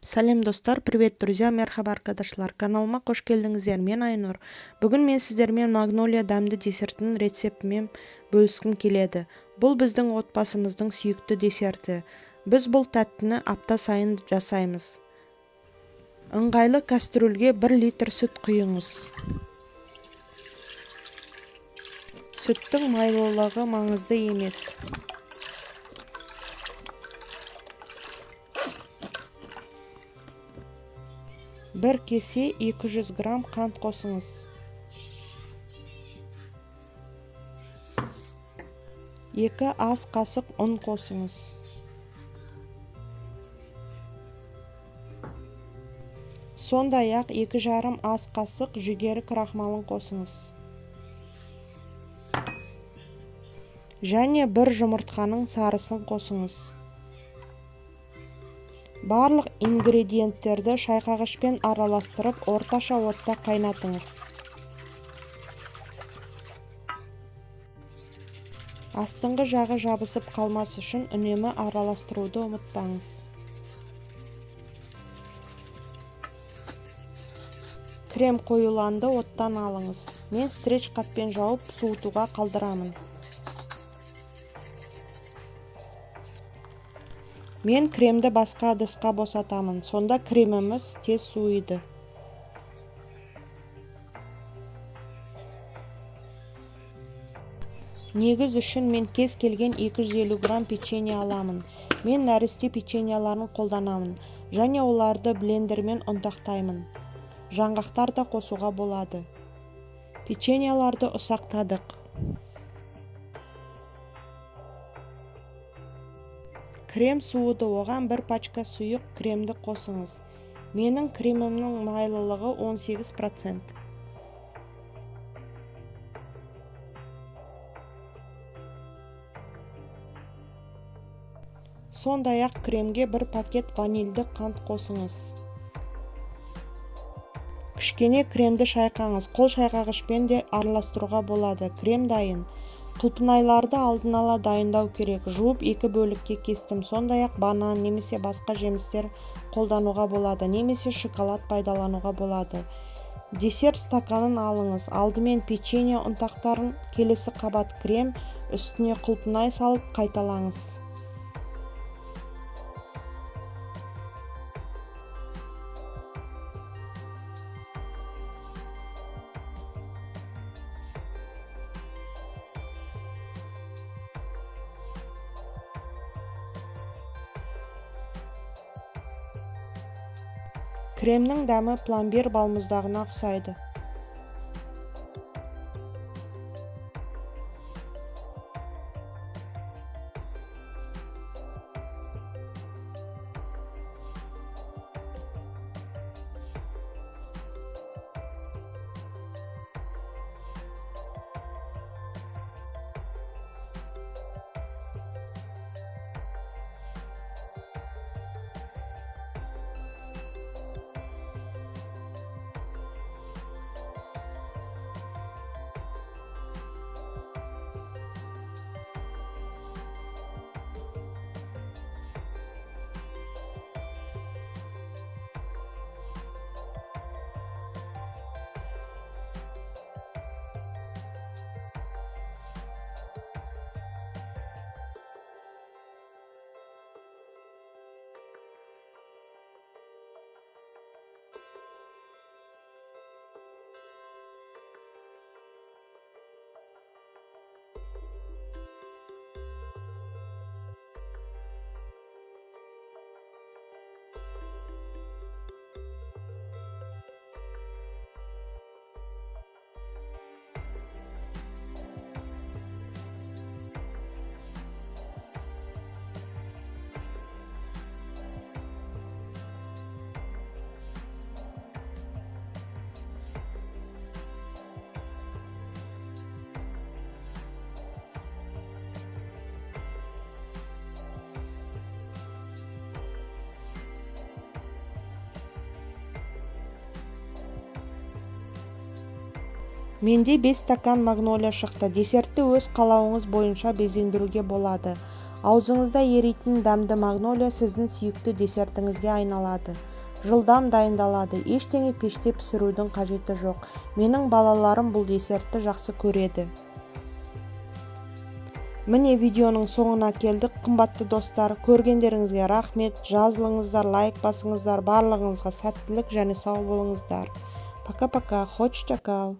Сәлем достар, привет, друзья, мерхаба arkadaşlar. Kanalıma қош келдіңіздер. Мен Айнұр. Бүгін мен сіздермен магнолия дәмді десертінің рецептімен бөліскім келеді. Бұл біздің отбасымыздың сүйікті десерті. Біз бұл тәттіні апта сайын жасаймыз. Ыңғайлы кастрюльге 1 литр сүт құйыңыз. Сүттің майлылығы маңызды емес. Bir кесе 200 грамм қант қосыңыз. Екі ас қасық ұн қосыңыз. Сондай-ақ 2,5 ас қасық жүгері крахмалын қосыңыз. Және 1 жұмыртқаның сарысын қосыңыз. Барлық ингредиенттерді шайқағышпен араластырып, орташа отта қайнатыңыз. Астыңғы жағы жабысып қалмас үшін үнемі араластыруды ұмытпаңыз. Крем қоюланды оттан алыңыз. Мен стрейч қаппен жауып суытуға қалдырамын. Мен кремді басқа ыдысқа босатамын. Сонда креміміз тез суиды. Негіз үшін мен кез келген 250 грамм печенье аламын. Мен нәресте печеньяларын қолданамын. Және оларды блендермен ұнтақтаймын. Жаңғақтар да қосуға болады. Печеньяларды ұсақтадық. Крем суыды, оған 1 пачка сұйық кремді қосыңыз. Менің кремімнің майлылығы 18%. Сондай-ақ кремге 1 пакет ванильді қант қосыңыз. Кішкене кремді шайқаңыз. Қол шайқағышпен де араластыруға болады. Крем дайын. Құлпынайларды алдын ала дайындау керек. Жуып 2 бөлікке кестім. Сондай-ақ банан немесе басқа жемістер қолдануға болады, немесе шоколад пайдалануға болады. Десерт стаканын алыңыз. Алдымен печенье ұнтақтарын, келесі қабат крем, үстіне құлпынай салып қайталаңыз. Кремнің дәмі пломбир балмұздағына ұқсайды. Менде 5 стакан магнолия шықты. Десертті өз қалауыңыз бойынша безендіруге болады. Аузыңызда еритін дәмді магнолия сіздің сүйікті десертіңізге айналады. жылдам дайындалады, ештеңе пеште пісірудің қажеті жоқ. Менің балаларым бұл десертті жақсы көреді. Міне видеоның соңына келдік, қымбатты достар. Көргендеріңізге рахмет. Жазылыңыздар, лайк басыңыздар. Барлығыңызға сәттілік және сау болыңыздар. Пока-пока. Хоşça kal.